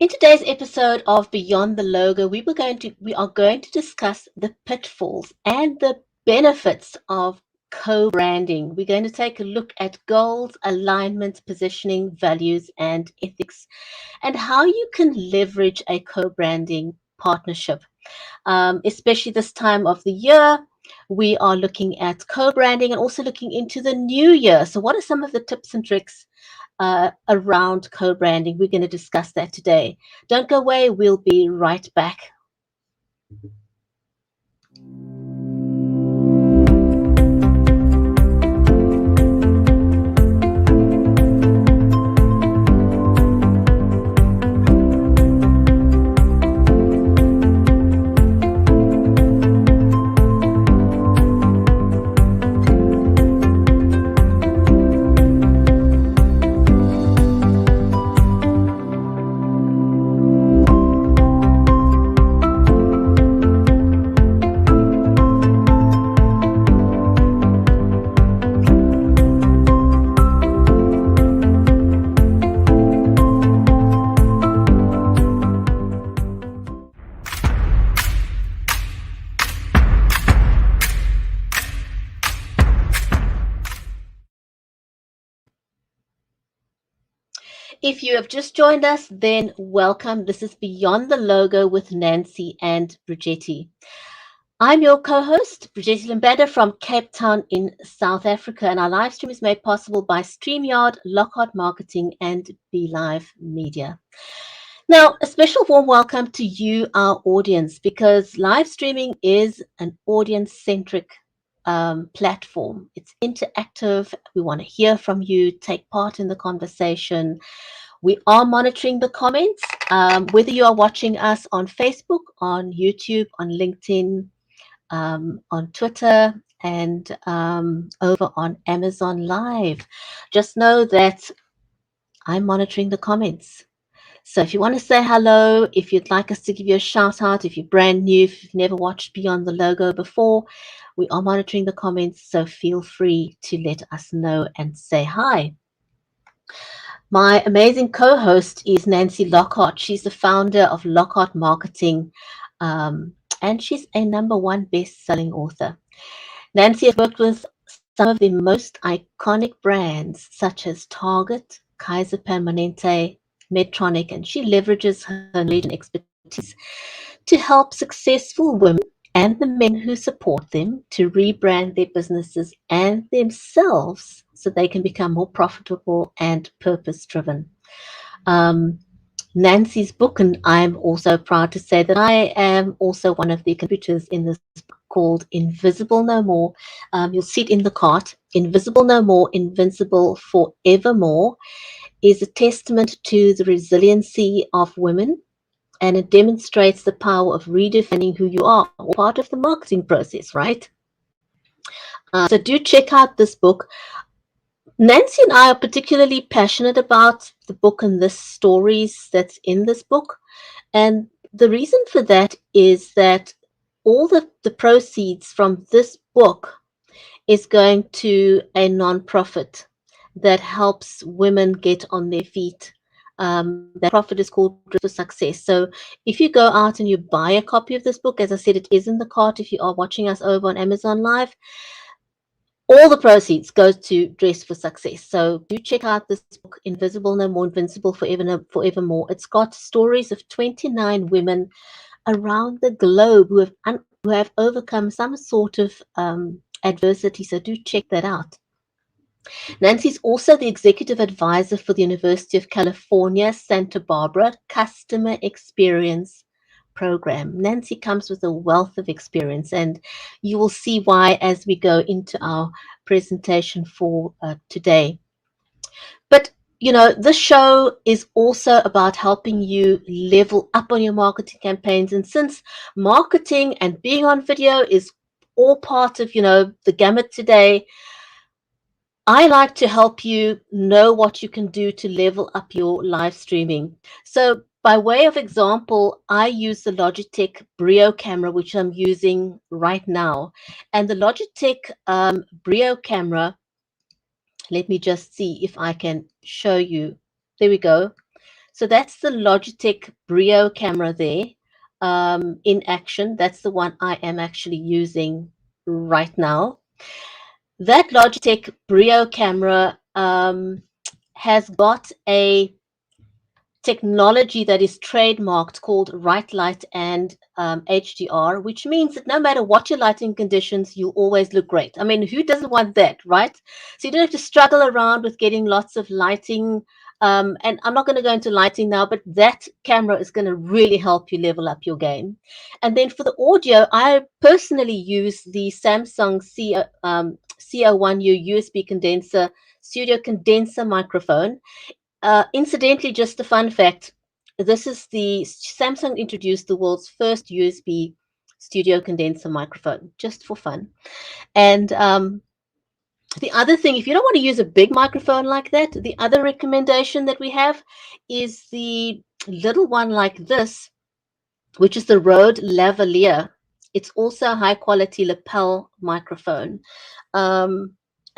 In today's episode of Beyond the Logo, we are going to discuss the pitfalls and the benefits of co-branding. We're going to take a look at goals, alignment, positioning, values, and ethics, and how you can leverage a co-branding partnership. Especially this time of the year, we are looking at co-branding and also looking into the new year. So what are some of the tips and tricks around co-branding? We're going to discuss that today. Don't go away. We'll be right back. If you have just joined us, then welcome. This is Beyond the Logo with Nancy and Brigetti. I'm your co-host, Brigetti Limbada from Cape Town in South Africa, and our live stream is made possible by StreamYard, Lockhart Marketing, and BeLive Media. Now, a special warm welcome to you, our audience, because live streaming is an audience-centric platform. It's interactive. We want to hear from you, take part in the conversation. We are monitoring the comments, whether you are watching us on Facebook, on YouTube, on LinkedIn, on Twitter, and over on Amazon Live. Just know that I'm monitoring the comments. So if you want to say hello, if you'd like us to give you a shout out, if you're brand new, if you've never watched Beyond the Logo before, we are monitoring the comments. So feel free to let us know and say hi. My amazing co-host is Nancy Lockhart. She's the founder of Lockhart Marketing, and she's a #1 best-selling author. Nancy has worked with some of the most iconic brands such as Target, Kaiser Permanente, Medtronic, and she leverages her knowledge and expertise to help successful women and the men who support them to rebrand their businesses and themselves so they can become more profitable and purpose-driven. Nancy's book, and I'm also proud to say that I am also one of the contributors in this book called Invisible No More. You'll see it in the cart. Invisible No More, Invincible Forevermore is a testament to the resiliency of women, and it demonstrates the power of redefining who you are, part of the marketing process, right? So do check out this book. Nancy and I are particularly passionate about the book and the stories that's in this book. And the reason for that is that all the proceeds from this book is going to a nonprofit that helps women get on their feet. That profit is called Dress for Success. So if you go out and you buy a copy of this book, as I said, it is in the cart if you are watching us over on Amazon Live. All the proceeds goes to Dress for Success. So do check out this book, Invisible No More, Invincible Forevermore. It's got stories of 29 women around the globe who have overcome some sort of adversity. So do check that out. Nancy's also the executive advisor for the University of California, Santa Barbara Customer Experience Program. Nancy comes with a wealth of experience, and you will see why as we go into our presentation for today. But you know, this show is also about helping you level up on your marketing campaigns. And since marketing and being on video is all part of, you know, the gamut today, I like to help you know what you can do to level up your live streaming. So by way of example, I use the Logitech Brio camera, which I'm using right now. And the Logitech Brio camera, let me just see if I can show you. There we go. So that's the Logitech Brio camera there in action. That's the one I am actually using right now. That Logitech Brio camera has got a technology that is trademarked called Right Light and HDR, which means that no matter what your lighting conditions, you always look great. I mean, who doesn't want that, right? So you don't have to struggle around with getting lots of lighting. And I'm not going to go into lighting now, but that camera is going to really help you level up your game. And then for the audio, I personally use the Samsung CO1U USB condenser, studio condenser microphone. Incidentally, just a fun fact, this is the Samsung introduced the world's first USB studio condenser microphone, just for fun. And the other thing, if you don't want to use a big microphone like that, the other recommendation that we have is the little one like this, which is the Rode Lavalier. It's also a high quality lapel microphone. And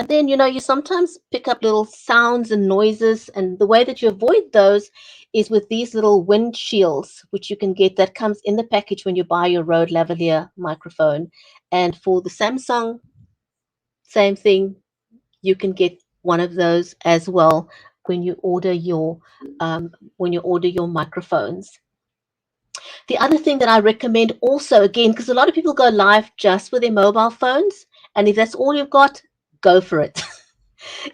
then, you sometimes pick up little sounds and noises, and the way that you avoid those is with these little wind shields, which you can get that comes in the package when you buy your Rode Lavalier microphone. And for the Samsung, same thing, you can get one of those as well when you order your microphones. The other thing that I recommend also, again, because a lot of people go live just with their mobile phones, and if that's all you've got, go for it.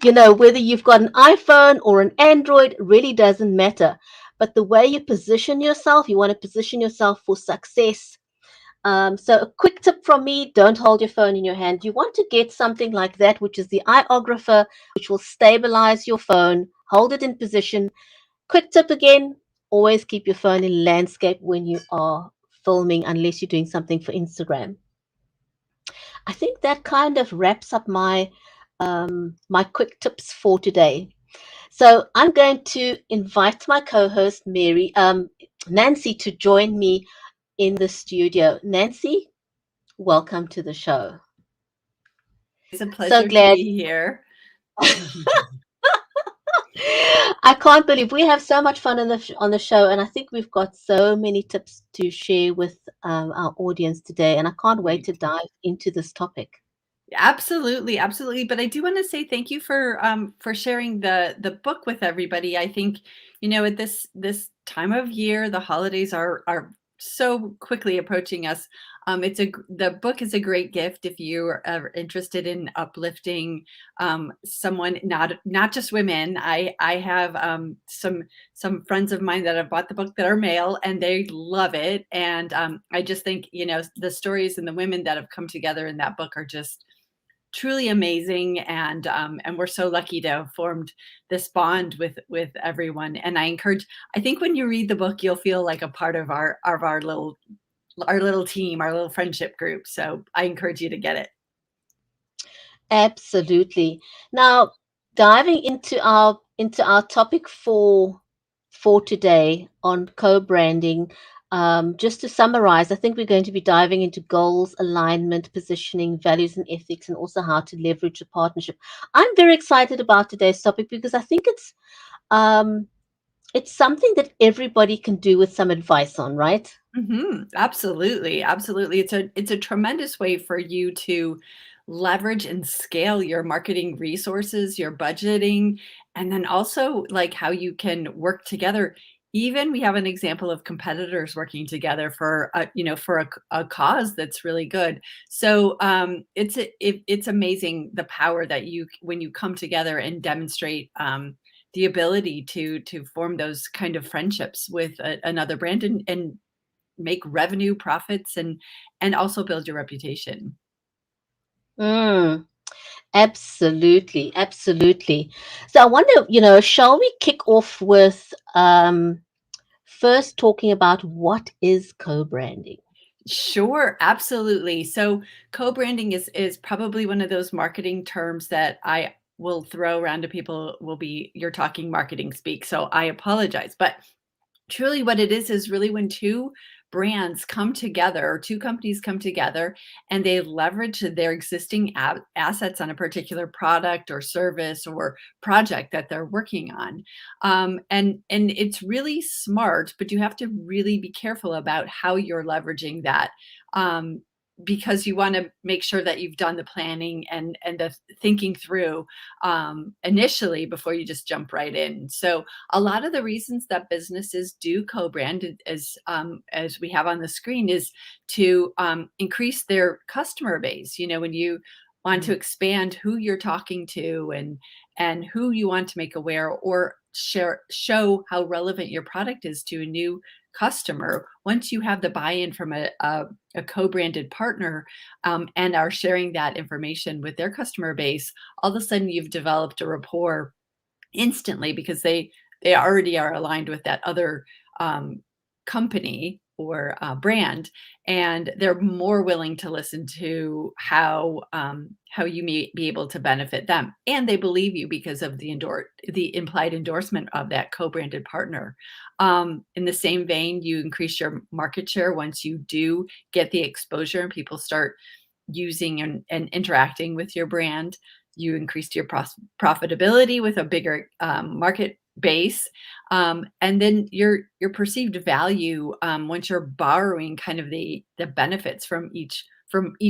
Whether you've got an iPhone or an Android really doesn't matter. But the way you position yourself, you want to position yourself for success. So a quick tip from me, don't hold your phone in your hand. You want to get something like that, which is the iOgrapher, which will stabilize your phone, hold it in position. Quick tip again, always keep your phone in landscape when you are filming, unless you're doing something for Instagram. I think that kind of wraps up my quick tips for today. So I'm going to invite my co-host Nancy, to join me in the studio. Nancy, welcome to the show. It's a So pleasure to glad. be here. I can't believe we have so much fun on the show, and I think we've got so many tips to share with our audience today, and I can't wait to dive into this topic. Absolutely, absolutely. But I do want to say thank you for sharing the book with everybody. I think, at this time of year, the holidays are so quickly approaching us. The book is a great gift if you are interested in uplifting someone, not just women. I have some friends of mine that have bought the book that are male and they love it. And I just think, the stories and the women that have come together in that book are just truly amazing, and we're so lucky to have formed this bond with everyone. And I think when you read the book, you'll feel like a part of our little team, our little friendship group. So I encourage you to get it. Absolutely. Now, diving into our topic for today on co-branding. Just to summarize, I think we're going to be diving into goals, alignment, positioning, values, and ethics, and also how to leverage a partnership. I'm very excited about today's topic because I think um, it's something that everybody can do with some advice on, right? Absolutely, absolutely. It's a tremendous way for you to leverage and scale your marketing resources, your budgeting, and then also like how you can work together. Even we have an example of competitors working together for a cause that's really good. So it's amazing the power that you when you come together and demonstrate the ability to form those kind of friendships with another brand and make revenue, profits, and also build your reputation. Mm, absolutely, absolutely. So I wonder, shall we kick off with first talking about what is co-branding? Sure, absolutely. So co-branding is probably one of those marketing terms that I will throw around to people will be you're talking marketing speak. So I apologize. But truly what it is really when two brands come together, or two companies come together, and they leverage their existing assets on a particular product or service or project that they're working on. And it's really smart, but you have to really be careful about how you're leveraging that. Um, because you want to make sure that you've done the planning and the thinking through initially before you just jump right in. So a lot of the reasons that businesses do co-brand, as we have on the screen, is to increase their customer base. When you want to expand who you're talking to and who you want to make aware or show how relevant your product is to a new customer. Once you have the buy-in from a co-branded partner, and are sharing that information with their customer base, all of a sudden you've developed a rapport instantly, because they already are aligned with that other company or brand, and they're more willing to listen to how you may be able to benefit them, and they believe you because of the implied endorsement of that co-branded partner. In the same vein, you increase your market share once you do get the exposure and people start using and interacting with your brand. You increased your profitability with a bigger market base, and then your perceived value, once you're borrowing kind of the benefits from each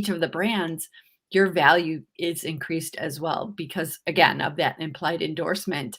of the brands, your value is increased as well because, again, of that implied endorsement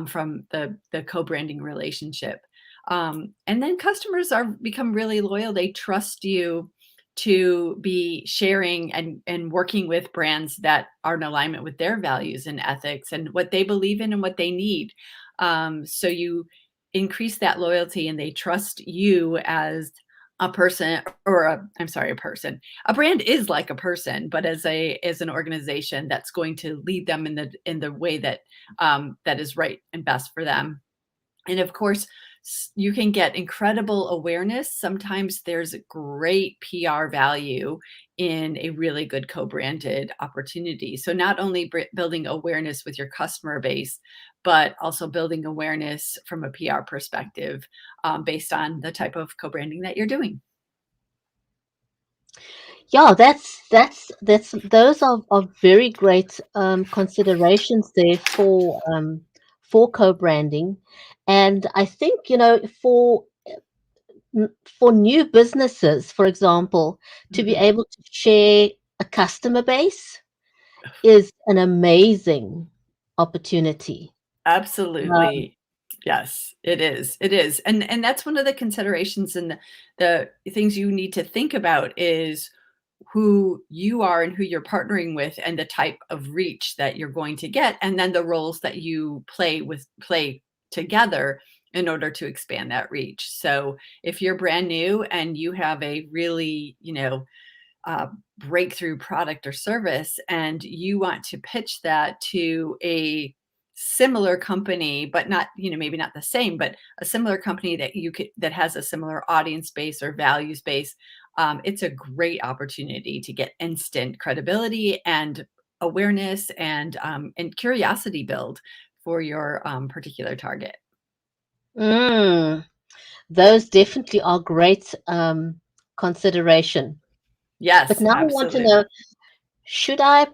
from the co-branding relationship. And then customers become really loyal. They trust you to be sharing and working with brands that are in alignment with their values and ethics and what they believe in and what they need. So you increase that loyalty, and they trust you as a person, or I'm sorry, a person. A brand is like a person, but as an organization that's going to lead them in the way that that is right and best for them. And of course, you can get incredible awareness. Sometimes there's great PR value in a really good co-branded opportunity. So not only building awareness with your customer base, but also building awareness from a PR perspective, based on the type of co-branding that you're doing. Yeah, those are very great considerations there for co-branding. And I think, for new businesses, for example, to be Mhm. able to share a customer base is an amazing opportunity. Um, Absolutely. Yes, it is. It is. And that's one of the considerations and the things you need to think about is who you are and who you're partnering with and the type of reach that you're going to get, and then the roles that you play together in order to expand that reach. So if you're brand new and you have a really, uh, breakthrough product or service, and you want to pitch that to a similar company, but not, maybe not the same, but a similar company that has a similar audience base or values base, it's a great opportunity to get instant credibility and awareness and curiosity build for your particular target. mm, those definitely are great consideration. But Yes, now I want to absolutely. know, should I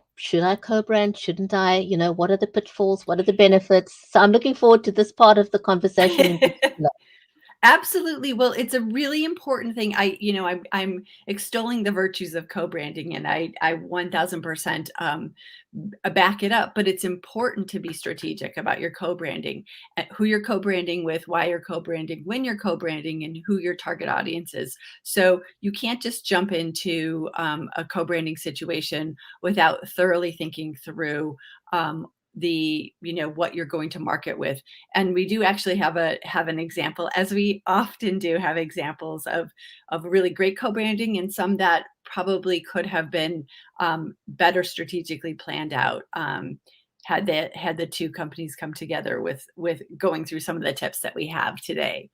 co-brand? Shouldn't I? What are the pitfalls? What are the benefits? So I'm looking forward to this part of the conversation in particular. Absolutely. Well, it's a really important thing. I'm extolling the virtues of co-branding, and I 1000% back it up. But it's important to be strategic about your co-branding, who you're co-branding with, why you're co-branding, when you're co-branding, and who your target audience is. So you can't just jump into a co-branding situation without thoroughly thinking through what you're going to market with. And we do actually have an example, as we often do have examples of really great co-branding and some that probably could have been better strategically planned out, had the two companies come together with going through some of the tips that we have today.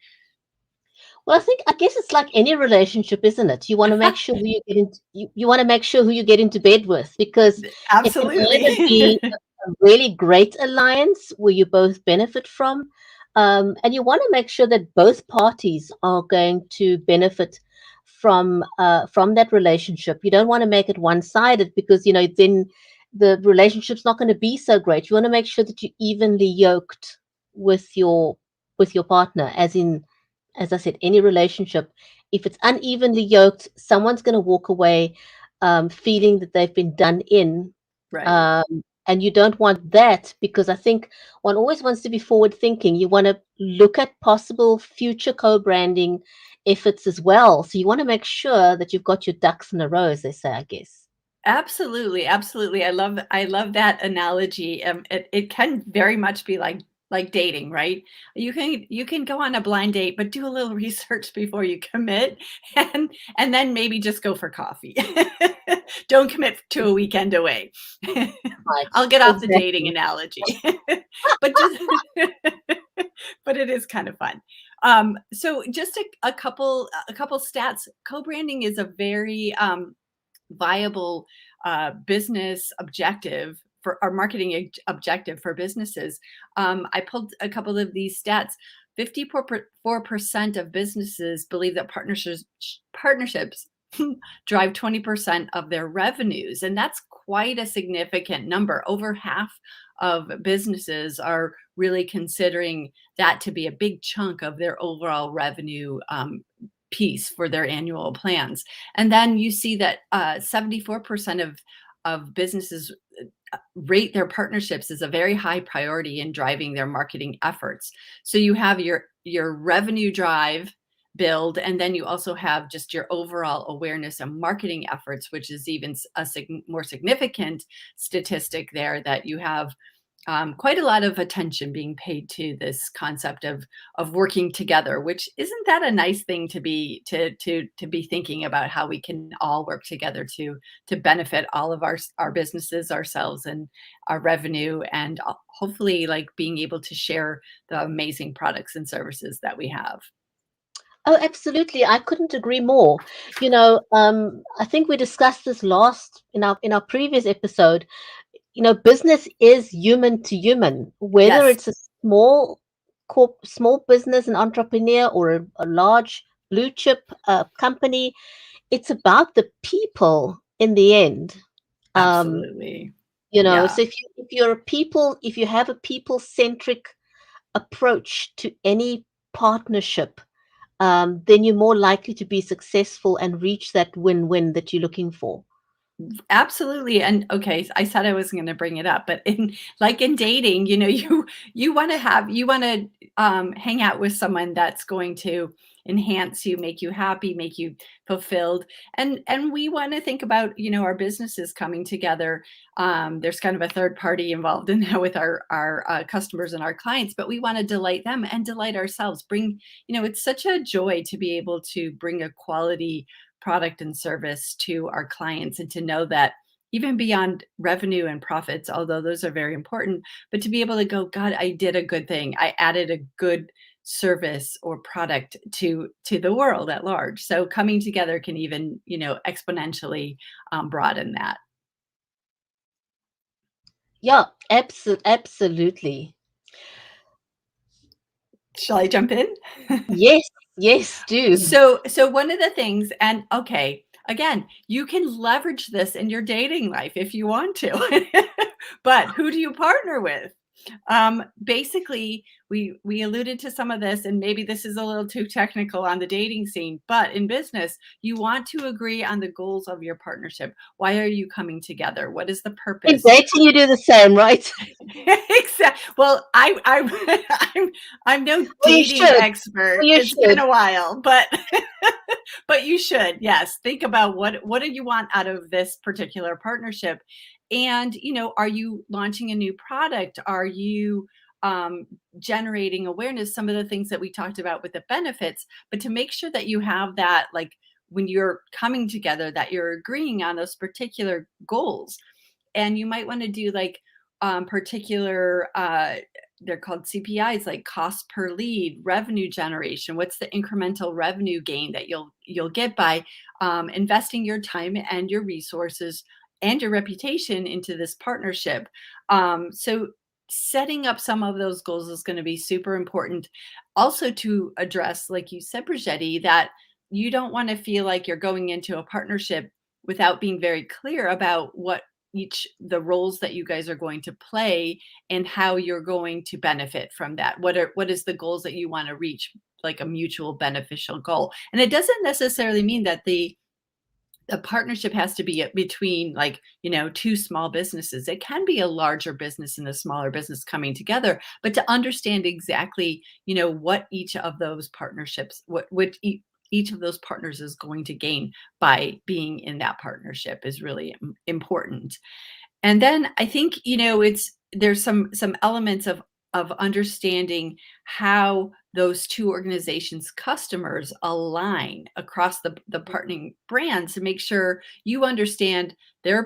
Well, I guess it's like any relationship, isn't it? You want to make sure who you get into, you want to make sure who you get into bed with, because it can Absolutely. either be a really great alliance where you both benefit from, and you want to make sure that both parties are going to benefit, from that relationship. You don't want to make it one-sided, because then the relationship's not going to be so great. You want to make sure that you're evenly yoked with your partner, as I said, any relationship. If it's unevenly yoked, someone's going to walk away feeling that they've been done in. Right. And you don't want that, because I think one always wants to be forward thinking. You want to look at possible future co-branding efforts as well. So you want to make sure that you've got your ducks in a row, as they say, I guess. Absolutely, absolutely. I love that analogy. It can very much be like dating, right? You can go on a blind date, but do a little research before you commit, and then maybe just go for coffee. Don't commit to a weekend away. Right. I'll get off the dating Exactly. analogy, but just but it is kind of fun. So just a couple stats. Co-branding is a very viable business objective for our marketing objective for businesses. I pulled a couple of these stats. 54% of businesses believe that partnerships drive 20% of their revenues. And that's quite a significant number. Over half of businesses are really considering that to be a big chunk of their overall revenue piece for their annual plans. And then you see that 74% of businesses rate their partnerships as a very high priority in driving their marketing efforts. So you have your revenue drive build, and then you also have just your overall awareness and marketing efforts, which is even a more significant statistic there, that you have quite a lot of attention being paid to this concept of working together. Which, isn't that a nice thing to be thinking about, how we can all work together to benefit all of our businesses, ourselves, and our revenue, and hopefully like being able to share the amazing products and services that we have. Oh, absolutely. I couldn't agree more. I think we discussed this last in our previous episode. Business is human to human, whether Yes, it's a small business, an entrepreneur, or a large blue chip company. It's about the people in the end. Um, absolutely. so Yeah. if you have a people centric approach to any partnership, then you're more likely to be successful and reach that win-win that you're looking for. Absolutely. And okay, I said I wasn't going to bring it up, but in dating, you want to hang out with someone that's going to enhance you, make you happy, make you fulfilled. And we want to think about, our businesses coming together. There's kind of a third party involved in that with our customers and our clients, but we want to delight them and delight ourselves. It's such a joy to be able to bring a quality product and service to our clients, and to know that even beyond revenue and profits, although those are very important, but to be able to go, God, I did a good thing. I added a good service or product to the world at large. So coming together can even, exponentially broaden that. Yeah, absolutely. Shall I jump in? Yes, yes, do. So one of the things, and okay, again, you can leverage this in your dating life if you want to. But who do you partner with? Basically, we alluded to some of this, and maybe this is a little too technical on the dating scene, but in business, you want to agree on the goals of your partnership. Why are you coming together? What is the In purpose? dating, you do the same, right? Exactly. Well, I'm no Well, you dating should. expert. Well, you It's been should. a while, but but you should. Yes, think about what do you want out of this particular partnership, and are you launching a new product? Are you generating awareness? Some of the things that we talked about with the benefits, but to make sure that you have that, like when you're coming together, that you're agreeing on those particular goals. And you might want to do like particular they're called CPIs, like cost per lead, revenue generation. What's the incremental revenue gain that you'll get by investing your time and your resources and your reputation into this partnership? So setting up some of those goals is going to be super important. Also to address, like you said, Brigetti, that you don't want to feel like you're going into a partnership without being very clear about what the roles that you guys are going to play and how you're going to benefit from that. What is the goals that you want to reach, like a mutual beneficial goal. And it doesn't necessarily mean that the partnership has to be between, like, two small businesses. It can be a larger business and a smaller business coming together, but to understand exactly, what each of those partnerships, what each of those partners is going to gain by being in that partnership is really important. And then I think, there's some elements of understanding how those two organizations' customers align across the partnering brands to make sure you understand their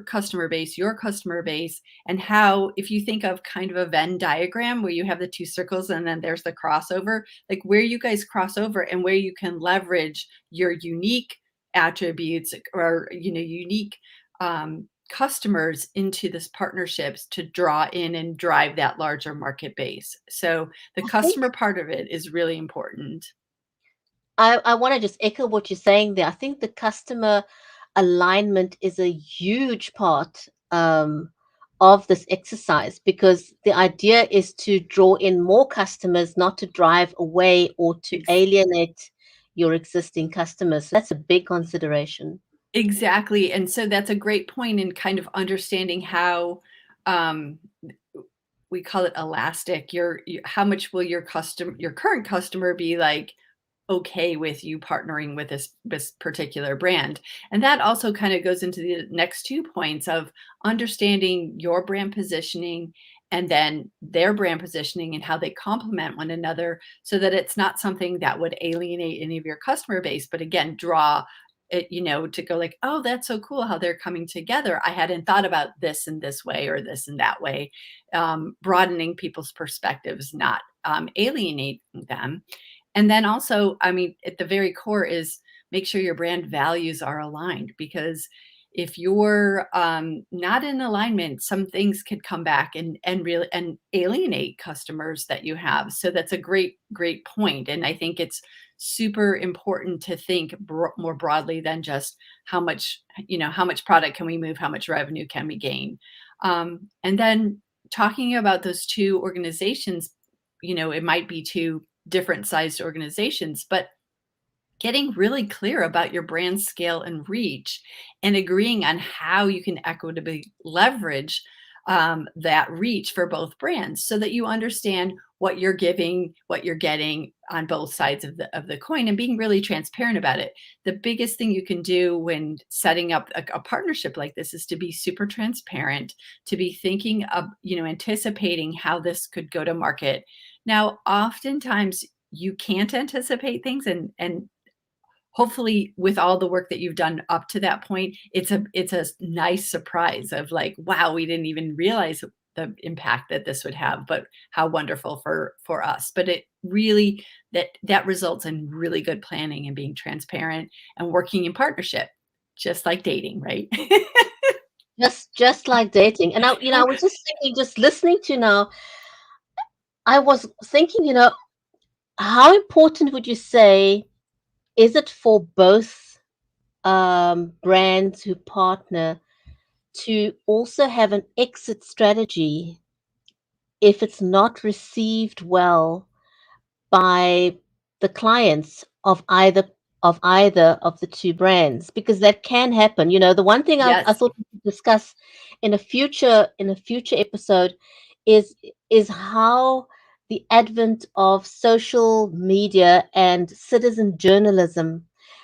customer base, your customer base, and how, if you think of kind of a Venn diagram where you have the two circles and then there's the crossover, like where you guys cross over and where you can leverage your unique attributes or unique customers into this partnerships to draw in and drive that larger market base. So the I think customer part of it is really important. I want to just echo what you're saying there. I think the customer alignment is a huge part of this exercise, because the idea is to draw in more customers, not to drive away or to Ex- alienate your existing customers. So that's a big consideration. Exactly. And so that's a great point in kind of understanding how um, we call it elastic. How much will your current customer be like okay with you partnering with this particular brand? And that also kind of goes into the next 2 points of understanding your brand positioning and then their brand positioning and how they complement one another, so that it's not something that would alienate any of your customer base, but again, draw it, to go like, oh, that's so cool how they're coming together. I hadn't thought about this in this way or this in that way. Broadening people's perspectives, not alienating them. And then also, I mean, at the very core is make sure your brand values are aligned, because if you're not in alignment, some things could come back and really and alienate customers that you have. So that's a great point. And I think it's super important to think more broadly than just how much product can we move, how much revenue can we gain. And then talking about those two organizations, it might be two different sized organizations, but getting really clear about your brand scale and reach and agreeing on how you can equitably leverage that reach for both brands, so that you understand what you're giving, what you're getting on both sides of the coin, and being really transparent about it. The biggest thing you can do when setting up a partnership like this is to be super transparent, to be thinking of, anticipating how this could go to market. Now, oftentimes you can't anticipate things, and hopefully with all the work that you've done up to that point, it's a nice surprise of like, wow, we didn't even realize the impact that this would have, but how wonderful for us. But it really, that results in really good planning and being transparent and working in partnership, just like dating, right? Just like dating. And I was just thinking, just listening to you now, I was thinking, how important would you say is it for both brands who partner to also have an exit strategy if it's not received well by the clients of either of the two brands? Because that can happen. The one thing I Yes. thought we could discuss in a future episode is how the advent of social media and citizen journalism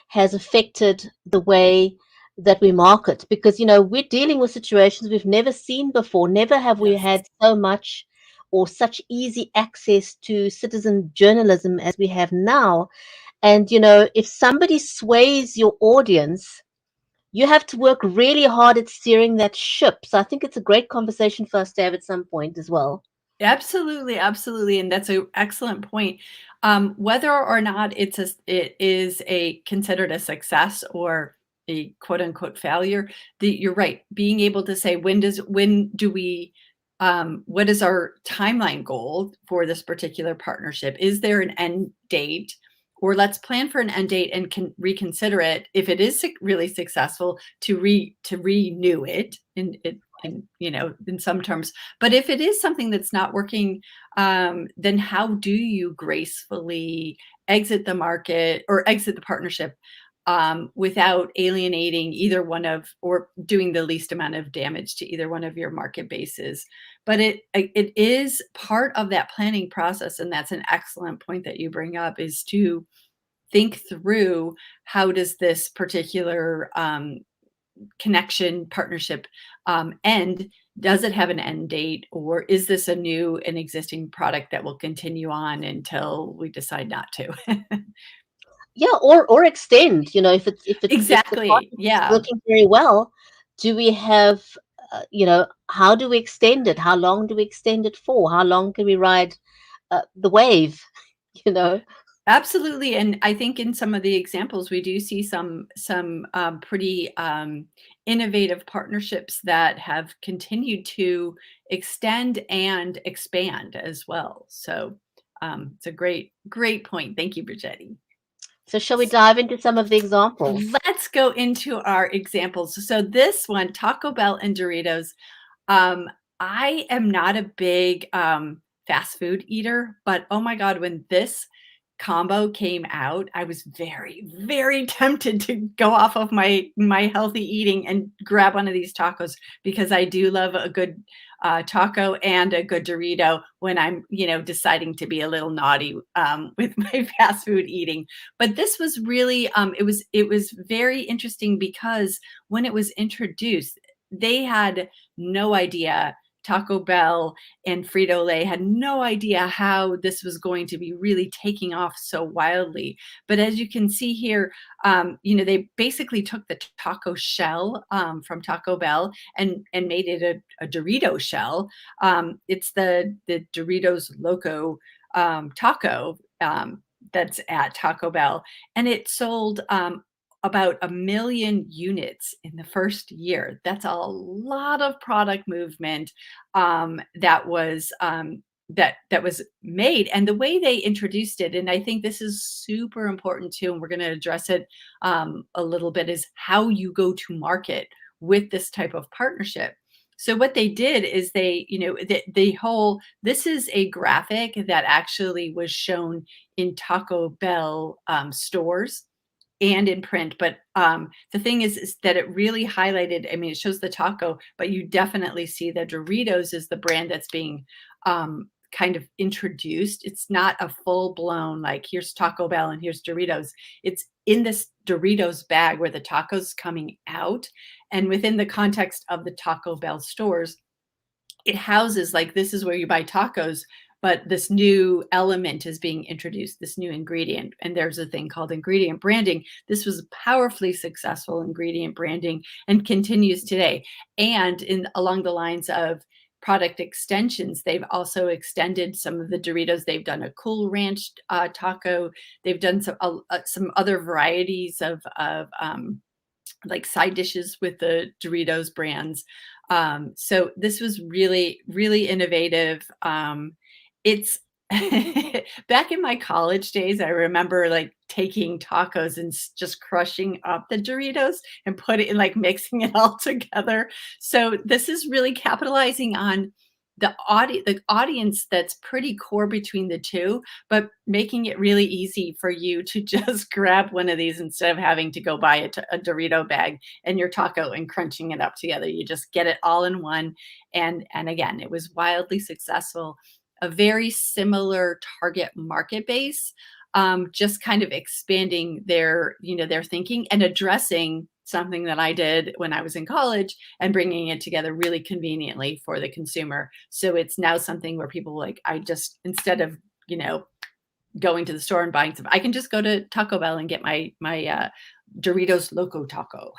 has affected the way that we market. Because we're dealing with situations we've never seen before. Never have we Yes. had so much or such easy access to citizen journalism as we have now. And, if somebody sways your audience, you have to work really hard at steering that ship. So I think it's a great conversation for us to have at some point as well. Absolutely, absolutely, and that's an excellent point. Whether or not it is a considered a success or a quote unquote failure, you're right. Being able to say when do we what is our timeline goal for this particular partnership? Is there an end date, or let's plan for an end date and can reconsider it if it is really successful to renew it in in some terms. But if it is something that's not working, then how do you gracefully exit the market or exit the partnership without alienating either one of, or doing the least amount of damage to either one of your market bases? But it is part of that planning process, and that's an excellent point that you bring up, is to think through, how does this particular connection, partnership end? Does it have an end date, or is this an existing product that will continue on until we decide not to? Yeah, or extend. If the Exactly. partnership is Yeah. working very well, do we have, how do we extend it? How long do we extend it for? How long can we ride the wave? You know. Absolutely, and I think in some of the examples, we do see some pretty innovative partnerships that have continued to extend and expand as well. So it's a great point. Thank you, Brigetti. So shall we dive into some of the examples? Let's go into our examples. So this one, Taco Bell and Doritos. Um, I am not a big fast food eater, but oh my God, when this combo came out, I was very tempted to go off of my healthy eating and grab one of these tacos, because I do love a good taco and a good Dorito when I'm, deciding to be a little naughty with my fast food eating. But this was really, it was very interesting, because when it was introduced, they had no idea. Taco Bell and Frito-Lay had no idea how this was going to be really taking off so wildly. But as you can see here, they basically took the taco shell from Taco Bell and made it a Dorito shell. It's the Doritos Loco taco that's at Taco Bell, and it sold about 1 million units in the first year. That's a lot of product movement that was that was made, and the way they introduced it. And I think this is super important too, and we're going to address it a little bit, is how you go to market with this type of partnership. So what they did is they, the whole, this is a graphic that actually was shown in Taco Bell stores and in print. But the thing is that it really highlighted, I mean, it shows the taco, but you definitely see that Doritos is the brand that's being kind of introduced. It's not a full blown, like, here's Taco Bell and here's Doritos. It's in this Doritos bag where the taco's coming out. And within the context of the Taco Bell stores, it houses, like, this is where you buy tacos, but this new element is being introduced, this new ingredient. And there's a thing called ingredient branding. This was powerfully successful ingredient branding and continues today. And along the lines of product extensions, they've also extended some of the Doritos. They've done a Cool Ranch taco. They've done some other varieties of like side dishes with the Doritos brands. So this was really innovative. It's back in my college days, I remember like taking tacos and just crushing up the Doritos and like mixing it all together. So this is really capitalizing on the audience that's pretty core between the two, but making it really easy for you to just grab one of these instead of having to go buy a Dorito bag and your taco and crunching it up together. You just get it all in one. And again, it was wildly successful. A very similar target market base, just kind of expanding their thinking and addressing something that I did when I was in college and bringing it together really conveniently for the consumer. So it's now something where people, like, I just, instead of, going to the store and buying some, I can just go to Taco Bell and get my Doritos Loco taco.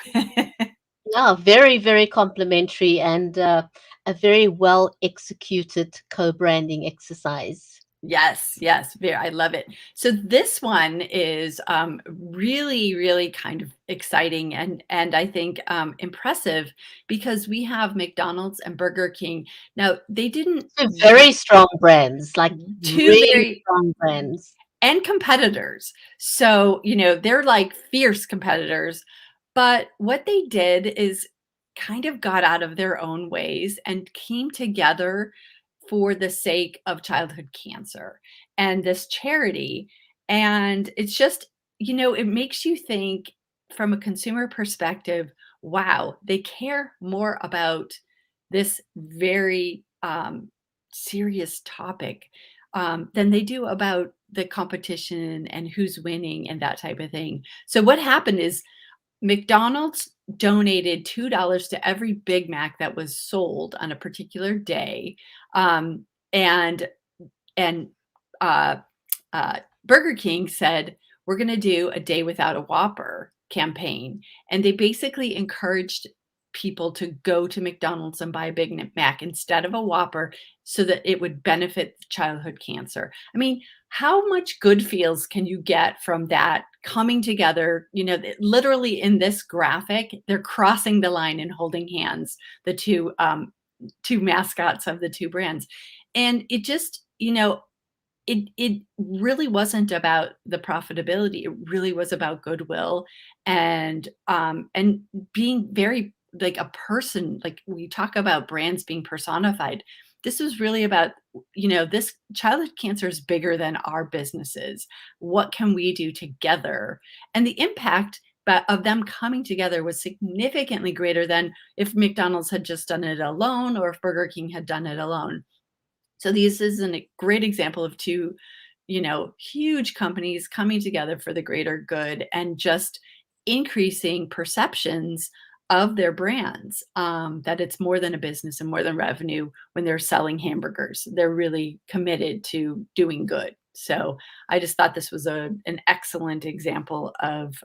Yeah, very complimentary, and a very well executed co-branding exercise. Yes, I love it. So this one is really kind of exciting and I think impressive, because we have McDonald's and Burger King. Now, they didn't Two very strong brands, like two really very strong brands. and competitors. So, they're like fierce competitors. But what they did is kind of got out of their own ways and came together for the sake of childhood cancer and this charity. And it's just, it makes you think from a consumer perspective, wow, they care more about this very serious topic than they do about the competition and who's winning and that type of thing. So what happened is McDonald's donated $2 to every Big Mac that was sold on a particular day. Um, and and uh, Burger King said, we're going to do a day without a Whopper campaign. And they basically encouraged people to go to McDonald's and buy a Big Mac instead of a Whopper so that it would benefit childhood cancer. I mean, how much good feels can you get from that coming together? Literally in this graphic, they're crossing the line and holding hands, the two mascots of the two brands. And it just, it really wasn't about the profitability. It really was about goodwill and being very like a person. Like we talk about brands being personified. This was really about, this childhood cancer is bigger than our businesses. What can we do together? And the impact of them coming together was significantly greater than if McDonald's had just done it alone or if Burger King had done it alone. So this is a great example of two, huge companies coming together for the greater good and just increasing perceptions of their brands, that it's more than a business and more than revenue when they're selling hamburgers. They're really committed to doing good. So I just thought this was an excellent example of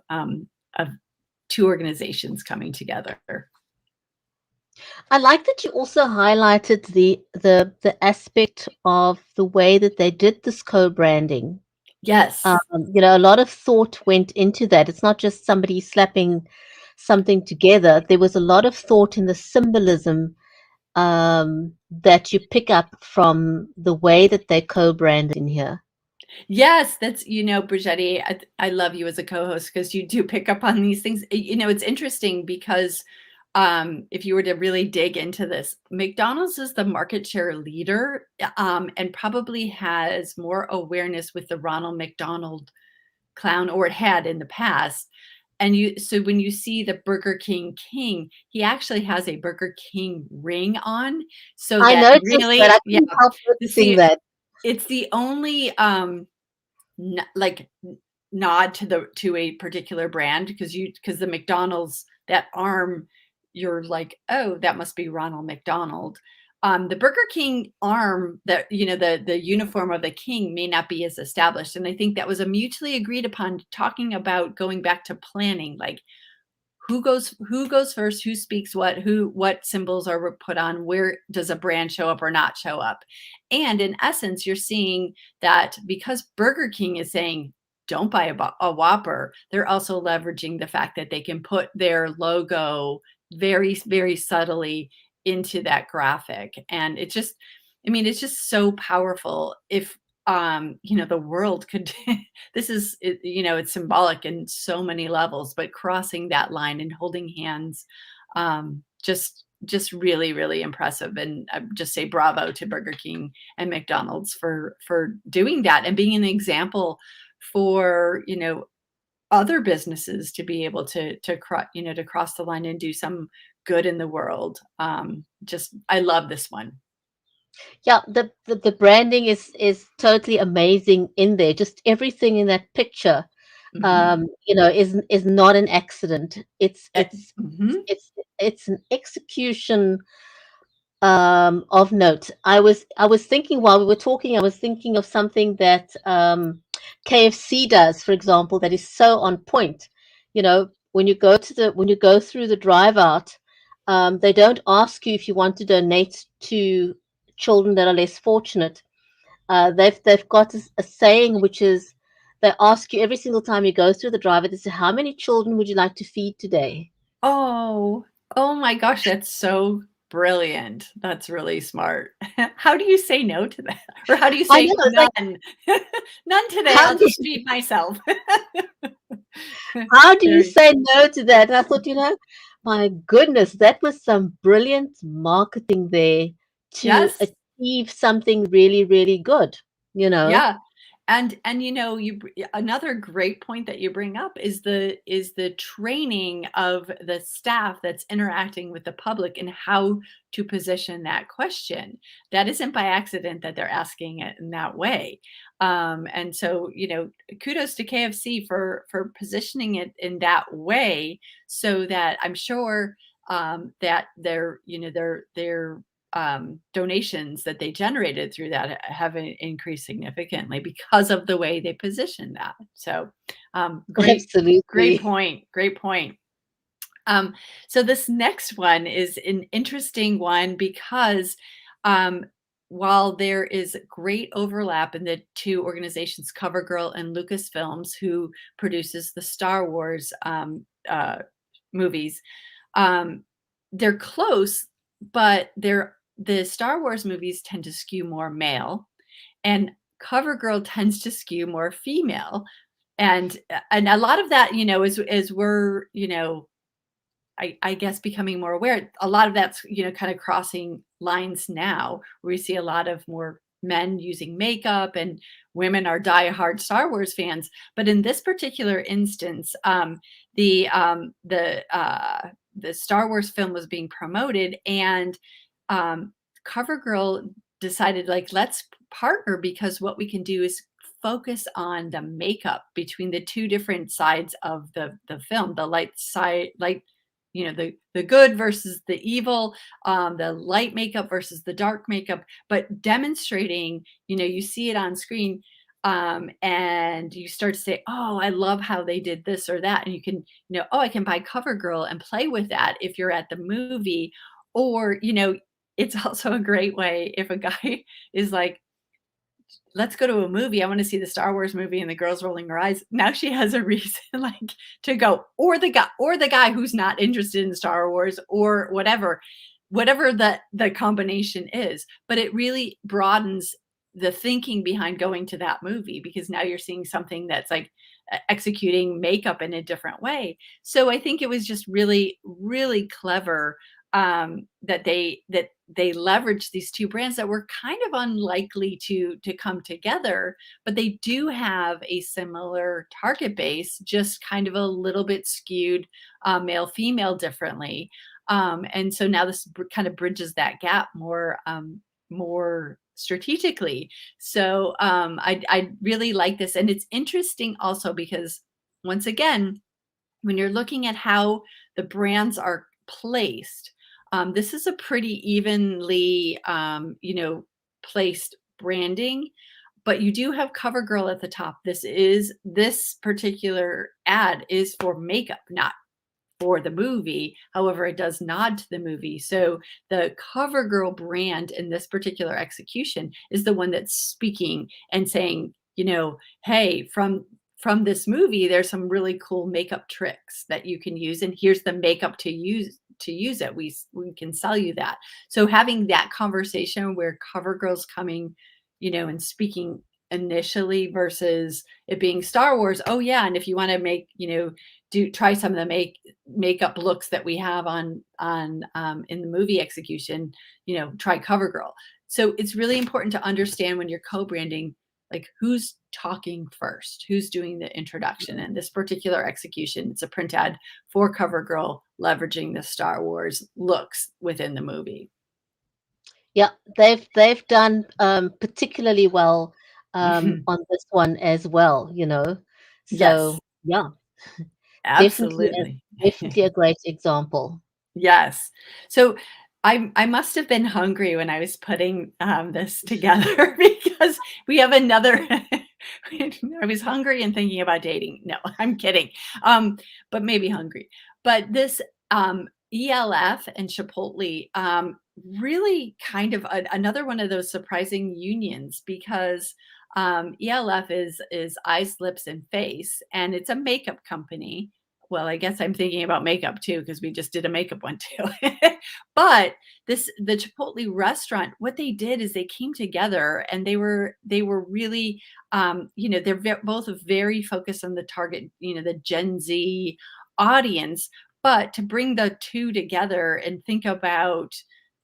two organizations coming together. I like that you also highlighted the aspect of the way that they did this co-branding. Yes. A lot of thought went into that. It's not just somebody slapping something together. There was a lot of thought in the symbolism that you pick up from the way that they co-branded in here. Yes, that's, Brigetti, I love you as a co-host because you do pick up on these things. It's interesting because if you were to really dig into this, McDonald's is the market share leader and probably has more awareness with the Ronald McDonald clown, or it had in the past. And so when you see the Burger King, he actually has a Burger King ring on. So I that noticed that. really, I yeah, couldn't help noticing that. it's the only like nod to a particular brand because the McDonald's, that arm, you're like, oh, that must be Ronald McDonald. The Burger King arm, that the uniform of the king may not be as established, and I think that was a mutually agreed upon, talking about going back to planning, like who goes first, who speaks what symbols are put on, where does a brand show up or not show up. And in essence, you're seeing that because Burger King is saying don't buy a Whopper, they're also leveraging the fact that they can put their logo very, very subtly into that graphic. And it's just so powerful. If the world could this is, it's symbolic in so many levels, but crossing that line and holding hands, just really, really impressive. And I just say bravo to Burger King and McDonald's for doing that and being an example for, other businesses to be able to cross the line and do some good in the world. I love this one. Yeah, the branding is totally amazing in there. Just everything in that picture, Mhm. is not an accident. It's Eh, it's mhm. it's it's an execution of note. I was thinking while we were talking, I was thinking of something that KFC does, for example, that is so on point. When you go through the drive out, they don't ask you if you want to donate to children that are less fortunate. They've got a saying, which is they ask you every single time you go through the drive out, they say, how many children would you like to feed today? Oh, oh my gosh, that's so Brilliant. That's really smart. How do you say no to that? Or how do you I know, say it's like, none? None today. how I'll do just feed myself. how do you Very say no to that? I thought, my goodness, that was some brilliant marketing there to yes. achieve something really, really good, you know? Yeah. And another great point that you bring up is the training of the staff that's interacting with the public and how to position that question. That isn't by accident that they're asking it in that way. And so, kudos to KFC for positioning it in that way, so that I'm sure that their donations that they generated through that have increased significantly because of the way they position that. So, great Absolutely. point. Great point. Um, so this next one is an interesting one because um, while there is great overlap in the two organizations, CoverGirl and Lucasfilms, who produces the Star Wars movies, um, they're close, but the Star Wars movies tend to skew more male, and CoverGirl tends to skew more female. And a lot of that, is we're, I guess becoming more aware. A lot of that's, kind of crossing lines now, where we see a lot of more men using makeup and women are diehard Star Wars fans. But in this particular instance, the Star Wars film was being promoted, and CoverGirl decided, like, let's partner, because what we can do is focus on the makeup between the two different sides of the film, the light side, light, the good versus the evil, the light makeup versus the dark makeup, but demonstrating, you see it on screen, and you start to say, oh, I love how they did this or that, and you can, oh, I can buy CoverGirl and play with that if you're at the movie. Or, it's also a great way if a guy is like, let's go to a movie. I want to see the Star Wars movie, and the girl's rolling her eyes. Now she has a reason, like, to go. Or the guy who's not interested in Star Wars, or whatever the combination is. But it really broadens the thinking behind going to that movie, because now you're seeing something that's like executing makeup in a different way. So I think it was just really, really clever, that they leverage these two brands that were kind of unlikely to come together, but they do have a similar target base, just kind of a little bit skewed, male female differently. And so now this kind of bridges that gap more strategically. So I really like this, and it's interesting also because, once again, when you're looking at how the brands are placed, this is a pretty evenly, placed branding, but you do have CoverGirl at the top. This particular ad is for makeup, not for the movie. However, it does nod to the movie. So the CoverGirl brand in this particular execution is the one that's speaking and saying, hey, from this movie, there's some really cool makeup tricks that you can use, and here's the makeup to use it. We can sell you that. So having that conversation where CoverGirl's coming, and speaking initially, versus it being Star Wars. Oh yeah, and if you want to make, try some of the makeup looks that we have on in the movie execution, try CoverGirl. So it's really important to understand, when you're co-branding, like, who's talking first, who's doing the introduction. In this particular execution, it's a print ad for CoverGirl, leveraging the Star Wars looks within the movie. Yeah, they've done particularly well on this one as well, Yes, So yeah, definitely absolutely. definitely a great example. Yes. So I must have been hungry when I was putting this together, because we have another. I was hungry and thinking about dating. No, I'm kidding. But maybe hungry. But this ELF and Chipotle, really kind of another one of those surprising unions, because ELF is eyes, lips, and face, and it's a makeup company. Well, I guess I'm thinking about makeup too, because we just did a makeup one too. But the Chipotle restaurant, what they did is they came together, and they were really, they're both very focused on the target, the Gen Z audience, but to bring the two together and think about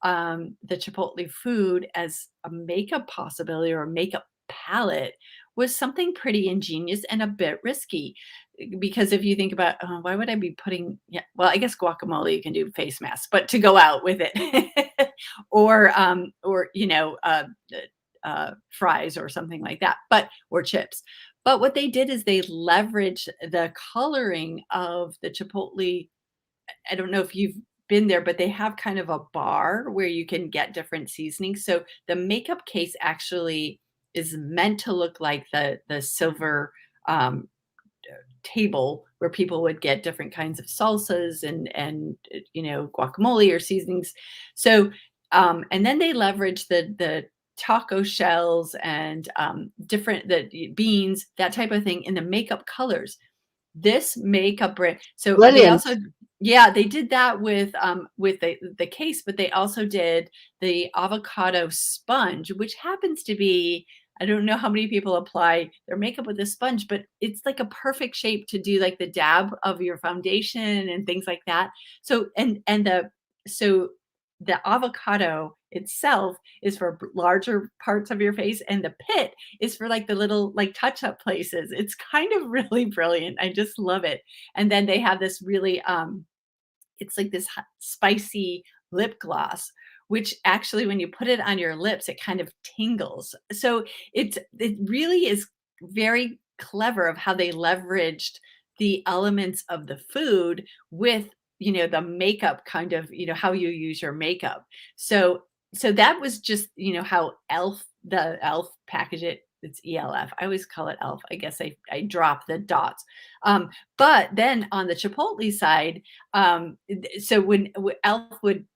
the Chipotle food as a makeup possibility or a makeup palette was something pretty ingenious and a bit risky. Because if you think about, why would I be putting, yeah, well, I guess guacamole, you can do face masks, but to go out with it, or, fries or something like that, or chips. But what they did is they leveraged the coloring of the Chipotle. I don't know if you've been there, but they have kind of a bar where you can get different seasonings. So the makeup case actually is meant to look like the silver um, table where people would get different kinds of salsas and guacamole or seasonings. So and then they leverage the taco shells and different the beans, that type of thing, in the makeup colors. This makeup brand. So they Brilliant. also, yeah, they did that with the case, but they also did the avocado sponge, which happens to be, I don't know how many people apply their makeup with a sponge, but it's like a perfect shape to do like the dab of your foundation and things like that. So so the avocado itself is for larger parts of your face, and the pit is for like the little like touch up places. It's kind of really brilliant. I just love it. And then they have this really it's like this spicy lip gloss, which actually when you put it on your lips, it kind of tingles. So it really is very clever of how they leveraged the elements of the food with, the makeup, kind of, how you use your makeup. So that was just, how the elf package it. It's ELF. I always call it elf. I guess I drop the dots. But then on the Chipotle side, so when Elf would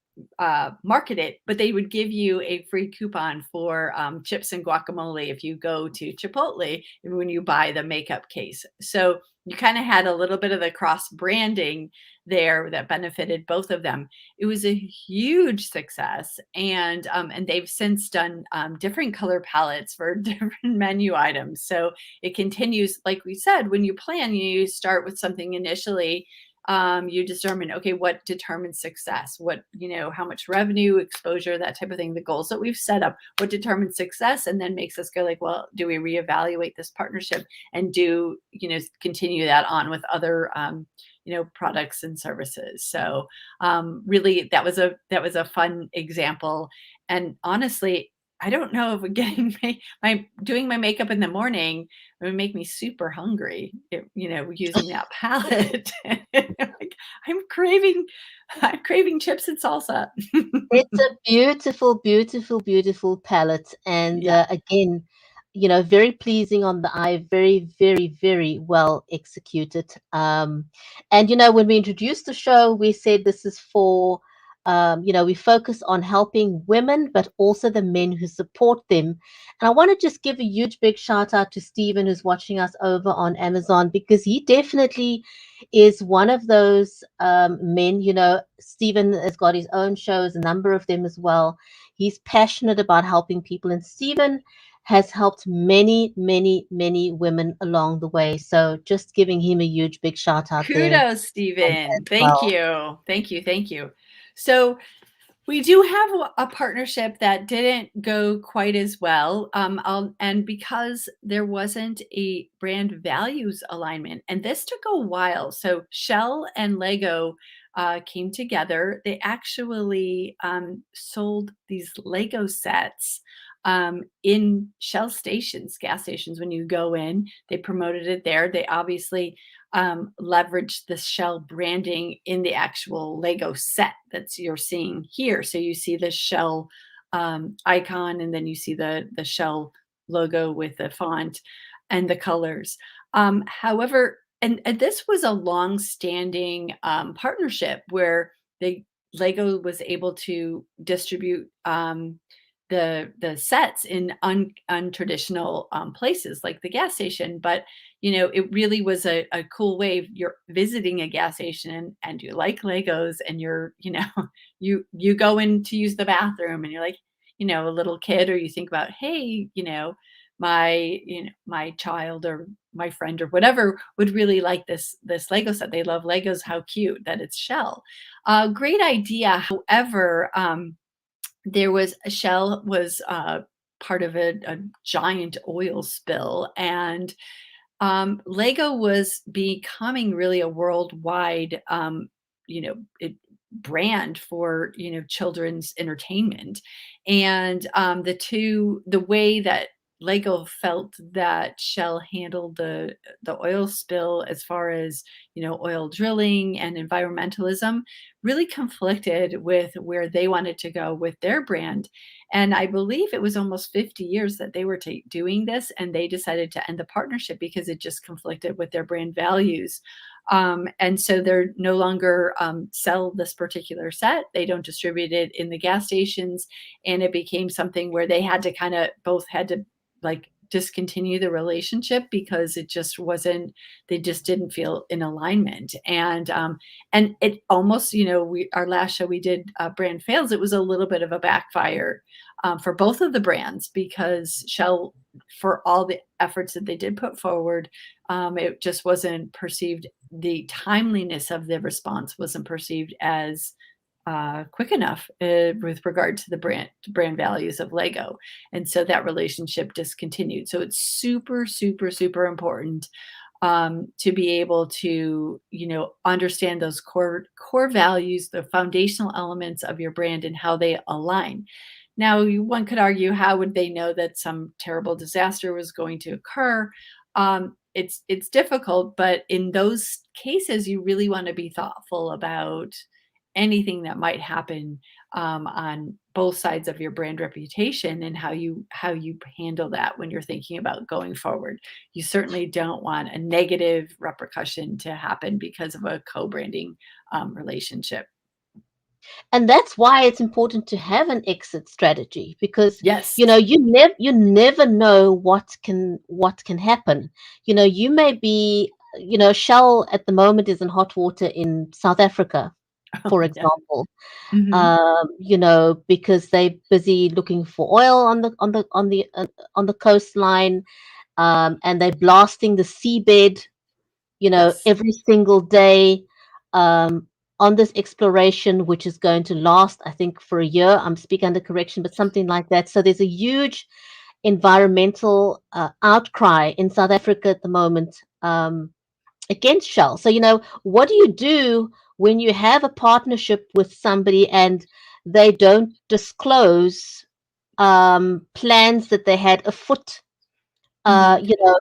market it, but they would give you a free coupon for chips and guacamole if you go to Chipotle when you buy the makeup case. So you kind of had a little bit of the cross branding there that benefited both of them. It was a huge success, and they've since done different color palettes for different menu items. So it continues, like we said, when you plan, you start with something initially. You determine, okay, what determines success, what, how much revenue, exposure, that type of thing, the goals that we've set up, what determines success, and then makes us go like, well, do we reevaluate this partnership and continue that on with other products and services. So really that was a fun example. And honestly, I don't know if getting doing my makeup in the morning would make me super hungry, using that palette. Like, I'm craving chips and salsa. It's a beautiful, beautiful, beautiful palette. And Yeah. again, very pleasing on the eye, very, very, very well executed. And, when we introduced the show, we said this is for, we focus on helping women, but also the men who support them. And I want to just give a huge big shout out to Stephen, who's watching us over on Amazon, because he definitely is one of those men. Stephen has got his own shows, a number of them as well. He's passionate about helping people, and Stephen has helped many, many, many women along the way. So just giving him a huge big shout out there Kudos, Stephen. as Thank well. you. Thank you. Thank you. So we do have a partnership that didn't go quite as well. And because there wasn't a brand values alignment, and this took a while. So Shell and Lego came together. They actually sold these Lego sets in Shell stations, gas stations. When you go in, they promoted it there. They obviously leverage the Shell branding in the actual Lego set that you're seeing here. So you see the Shell icon, and then you see the Shell logo with the font and the colors. However, and this was a long-standing partnership where Lego was able to distribute the sets in untraditional places like the gas station. But it really was a cool way. You're visiting a gas station and you like Legos, and you're you go in to use the bathroom, and you're like, a little kid, or you think about, hey, my child or my friend or whatever would really like this Lego set. They love Legos. How cute that it's Shell. Great idea. However, Shell was part of a giant oil spill, and Lego was becoming really a worldwide, brand for children's entertainment. And the way that Lego felt that Shell handled the oil spill, as far as oil drilling and environmentalism, really conflicted with where they wanted to go with their brand. And I believe it was almost 50 years that they were doing this, and they decided to end the partnership because it just conflicted with their brand values. And so they're no longer sell this particular set. They don't distribute it in the gas stations, and it became something where they had to both had to like discontinue the relationship, because it just wasn't, they just didn't feel in alignment. And it almost, our last show we did, brand fails, it was a little bit of a backfire for both of the brands, because Shell, for all the efforts that they did put forward, it just wasn't perceived, the timeliness of the response wasn't perceived as quick enough with regard to the brand values of Lego. And so that relationship discontinued. So it's super, super, super important to be able to, understand those core values, the foundational elements of your brand, and how they align. Now, one could argue, how would they know that some terrible disaster was going to occur? It's difficult, but in those cases, you really want to be thoughtful about anything that might happen on both sides of your brand reputation, and how you handle that when you're thinking about going forward. You certainly don't want a negative repercussion to happen because of a co-branding relationship. And that's why it's important to have an exit strategy, because Yes. you never know what can happen. You may be, Shell at the moment is in hot water in South Africa, Oh, for yeah. example. Mhm. Because they're busy looking for oil on the coastline, and they're blasting the seabed, Yes. every single day, um, on this exploration, which is going to last, I think, for a year. I'm speaking under correction, but something like that. So there's a huge environmental outcry in South Africa at the moment, against Shell. So, what do you do when you have a partnership with somebody and they don't disclose plans that they had afoot? Uh, Mhm. you know,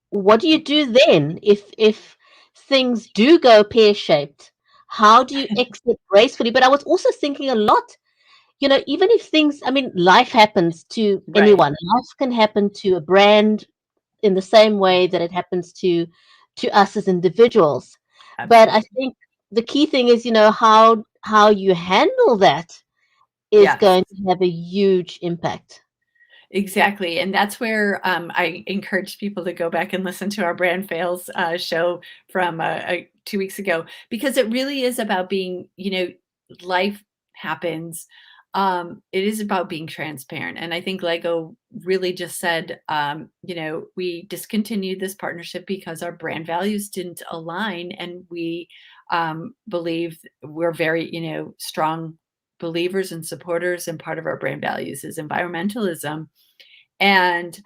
what do you do then if things do go pear-shaped? How do you exit gracefully? But I was also thinking a lot, even if things, I mean, life happens to Right. anyone. Life can happen to a brand in the same way that it happens to us as individuals. But I Absolutely. think the key thing is, how you handle that is Yes. going to have a huge impact. Exactly, and that's where, I encourage people to go back and listen to our Brand Fails, show from, 2 weeks ago, because it really is about being, life happens. It is about being transparent, and I think Lego really just said, "We discontinued this partnership because our brand values didn't align, and we, believe we're very, strong believers and supporters, and part of our brand values is environmentalism." And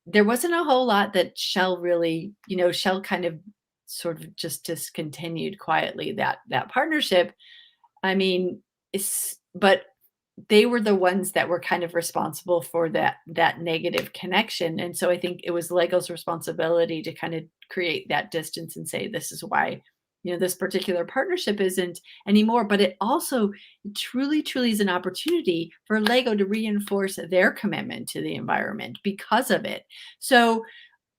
there wasn't a whole lot that Shell really, Shell kind of sort of just discontinued quietly that partnership. I mean, but they were the ones that were kind of responsible for that negative connection. And so I think it was Lego's responsibility to kind of create that distance and say, this is why, this particular partnership isn't anymore. But it also truly, truly is an opportunity for Lego to reinforce their commitment to the environment because of it. So,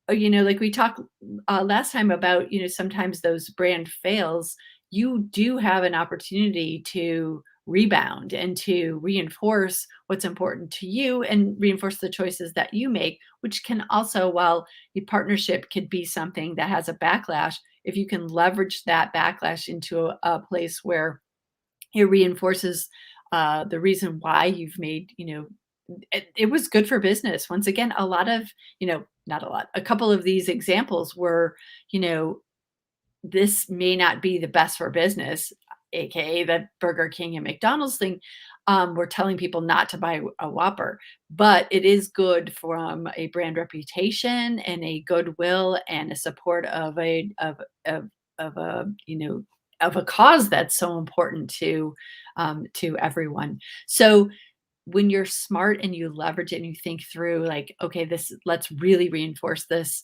like we talked last time about, sometimes those brand fails, you do have an opportunity to rebound and to reinforce what's important to you and reinforce the choices that you make, which can also, while the partnership could be something that has a backlash, if you can leverage that backlash into a place where it reinforces the reason why you've made, it was good for business. Once again, a lot of, not a lot, a couple of these examples were, this may not be the best for business, aka the Burger King and McDonald's thing. We're telling people not to buy a Whopper, but it is good from a brand reputation and a goodwill and a support of of a of a cause that's so important to everyone. So when you're smart and you leverage it and you think through like, okay, let's really reinforce this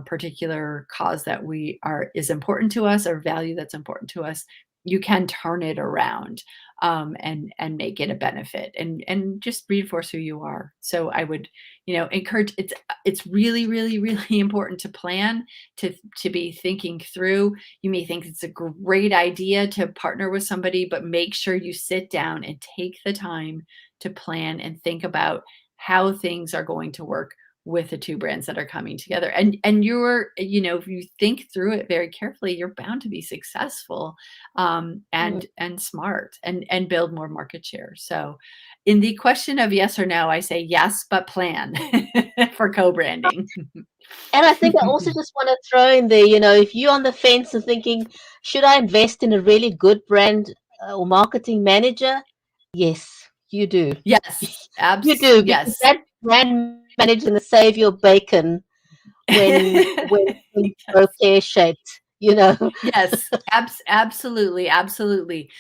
particular cause that is important to us or value that's important to us, you can turn it around and make it a benefit and just reinforce who you are. So I would, encourage. It's really, really, really important to plan, to be thinking through. You may think it's a great idea to partner with somebody, but make sure you sit down and take the time to plan and think about how things are going to work with the two brands that are coming together. And if you think through it very carefully, you're bound to be successful and smart and build more market share. So in the question of yes or no, I say yes, but plan for co-branding. And I think I also just want to throw in there, if you're on the fence and thinking, should I invest in a really good brand or marketing manager? Yes, you do. Yes, You do, because yes. that brand manager is going to save your bacon when things go pear-shaped. Yes, absolutely, absolutely.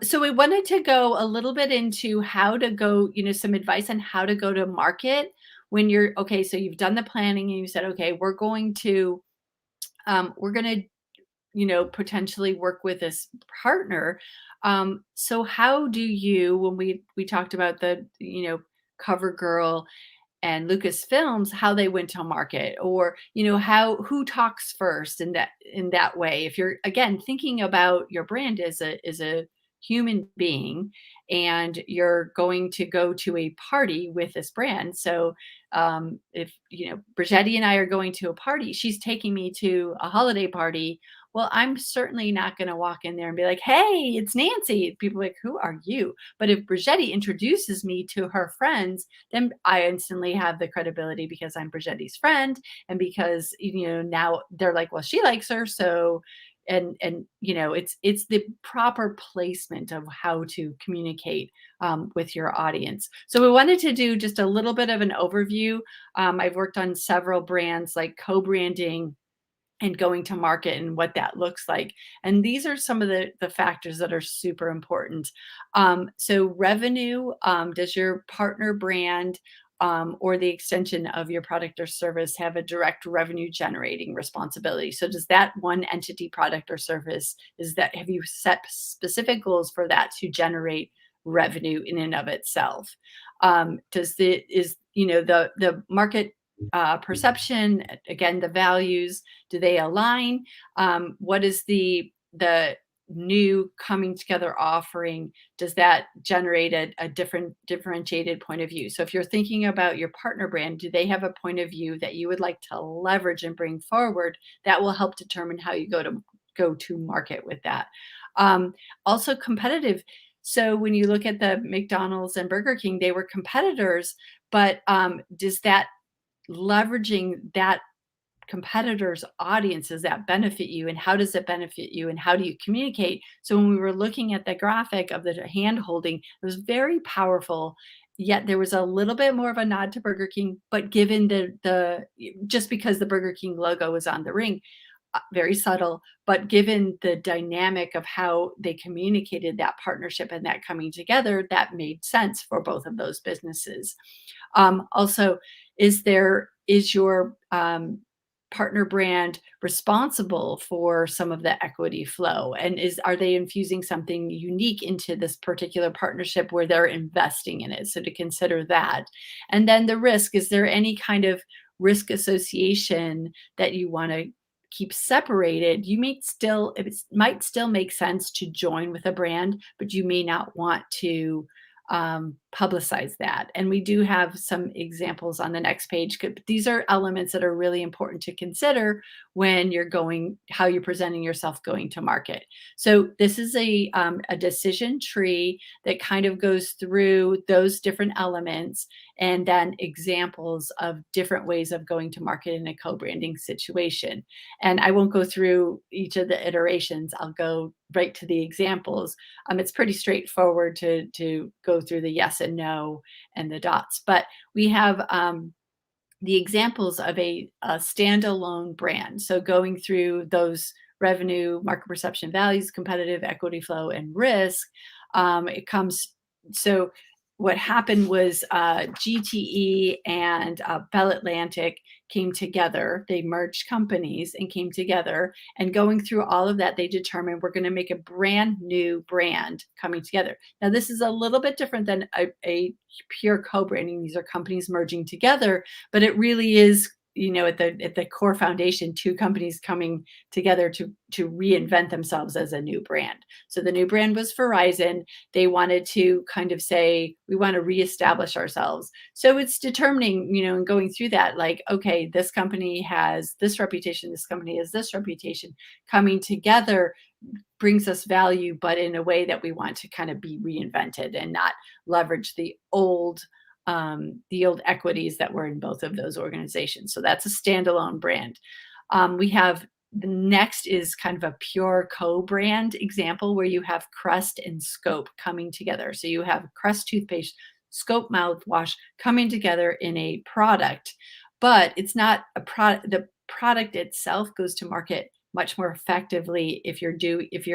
So we wanted to go a little bit into how to go, some advice on how to go to market when you're okay. So you've done the planning and you said, okay, we're going to, potentially work with this partner. So how do you, when we talked about the, CoverGirl and Lucasfilms, how they went to market, or who talks first in that way. If you're again thinking about your brand as a human being and you're going to go to a party with this brand. So if Brigetti and I are going to a party, she's taking me to a holiday party. Well, I'm certainly not going to walk in there and be like, hey, it's Nancy. People are like, who are you? But if Brigetti introduces me to her friends, then I instantly have the credibility because I'm Brigetti's friend. And because, now they're like, well, she likes her. So, and it's the proper placement of how to communicate with your audience. So we wanted to do just a little bit of an overview. I've worked on several brands like co-branding and going to market and what that looks like. And these are some of the factors that are super important. So revenue, does your partner brand or the extension of your product or service have a direct revenue generating responsibility? So does that one entity, product or service, have you set specific goals for that to generate revenue in and of itself? The market perception, again, the values, do they align? What is the new coming together offering? Does that generate a differentiated point of view? So if you're thinking about your partner brand, do they have a point of view that you would like to leverage and bring forward that will help determine how you go to market with that? Also competitive. So when you look at the McDonald's and Burger King, they were competitors, but does that leveraging that competitors' audiences that benefit you, and how does it benefit you, and how do you communicate? So when we were looking at the graphic of the hand holding, it was very powerful, yet there was a little bit more of a nod to Burger King, but given the just because the Burger King logo was on the ring, very subtle, but given the dynamic of how they communicated that partnership and that coming together, that made sense for both of those businesses. Also, is your partner brand responsible for some of the equity flow? And are they infusing something unique into this particular partnership where they're investing in it? So to consider that. And then the risk, is there any kind of risk association that you want to keep separated, it might still make sense to join with a brand, but you may not want to publicize that. And we do have some examples on the next page. These are elements that are really important to consider when you're how you're presenting yourself going to market. So this is a decision tree that kind of goes through those different elements, and then examples of different ways of going to market in a co-branding situation. And I won't go through each of the iterations. I'll go right to the examples. It's pretty straightforward to go through the yes and no and the dots. But we have the examples of a standalone brand. So going through those revenue, market perception, values, competitive, equity flow, and risk, so what happened was GTE and Bell Atlantic came together. They merged companies and came together. And going through all of that, they determined we're going to make a brand new brand coming together. Now, this is a little bit different than a pure co-branding. These are companies merging together, but it really is, at the core foundation, two companies coming together to reinvent themselves as a new brand. So the new brand was Verizon. They wanted to kind of say, we want to reestablish ourselves. So it's determining, and going through that, like, okay, this company has this reputation, this company has this reputation. Coming together brings us value, but in a way that we want to kind of be reinvented and not leverage the old equities that were in both of those organizations. So that's a standalone brand. We have the next is kind of a pure co-brand example where you have Crest and Scope coming together. So you have Crest toothpaste, Scope mouthwash coming together in a product, but it's not a product. The product itself goes to market much more effectively if you're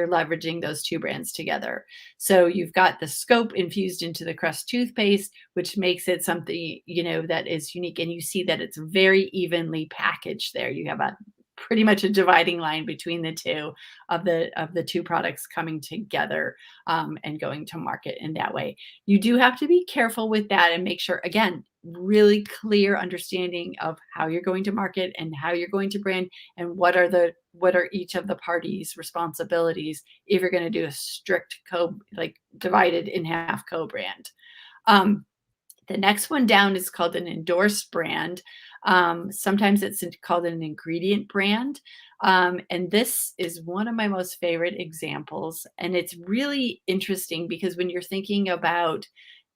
leveraging those two brands together. So you've got the Scope infused into the Crest toothpaste, which makes it something, that is unique. And you see that it's very evenly packaged there. You have pretty much a dividing line between the two of the two products coming together and going to market in that way. You do have to be careful with that and make sure, again, really clear understanding of how you're going to market and how you're going to brand and what are each of the parties' responsibilities if you're going to do a strict divided in half co-brand. The next one down is called an endorsed brand. Sometimes it's called an ingredient brand. And this is one of my most favorite examples. And it's really interesting because when you're thinking about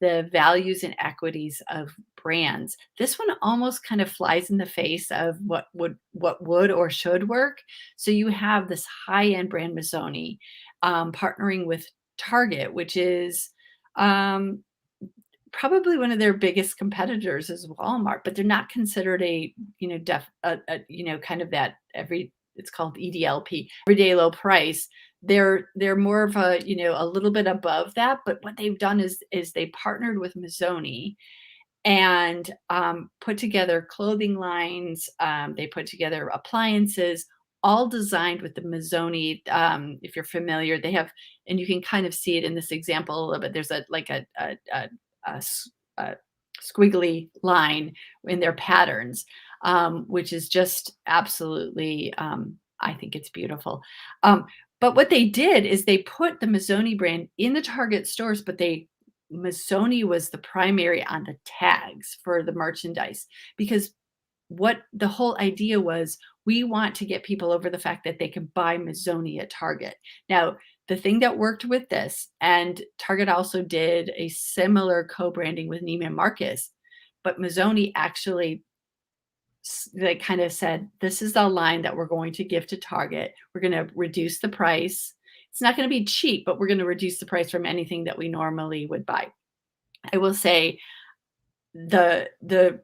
the values and equities of brands, this one almost kind of flies in the face of what would or should work. So you have this high-end brand, Missoni, partnering with Target, which is probably one of their biggest competitors is Walmart, but they're not considered kind of that it's called EDLP, everyday low price. They're more of a little bit above that, but what they've done is they partnered with Missoni and put together clothing lines. They put together appliances, all designed with the Missoni. If you're familiar, they have, and you can kind of see it in this example a little bit. There's a squiggly line in their patterns, which is just absolutely, I think it's beautiful. But what they did is they put the Missoni brand in the Target stores, but Missoni was the primary on the tags for the merchandise, because what the whole idea was, we want to get people over the fact that they can buy Missoni at Target. Now, the thing that worked with this, and Target also did a similar co-branding with Neiman Marcus, but Missoni actually kind of said, this is the line that we're going to give to Target. We're going to reduce the price. It's not going to be cheap, but we're going to reduce the price from anything that we normally would buy. I will say the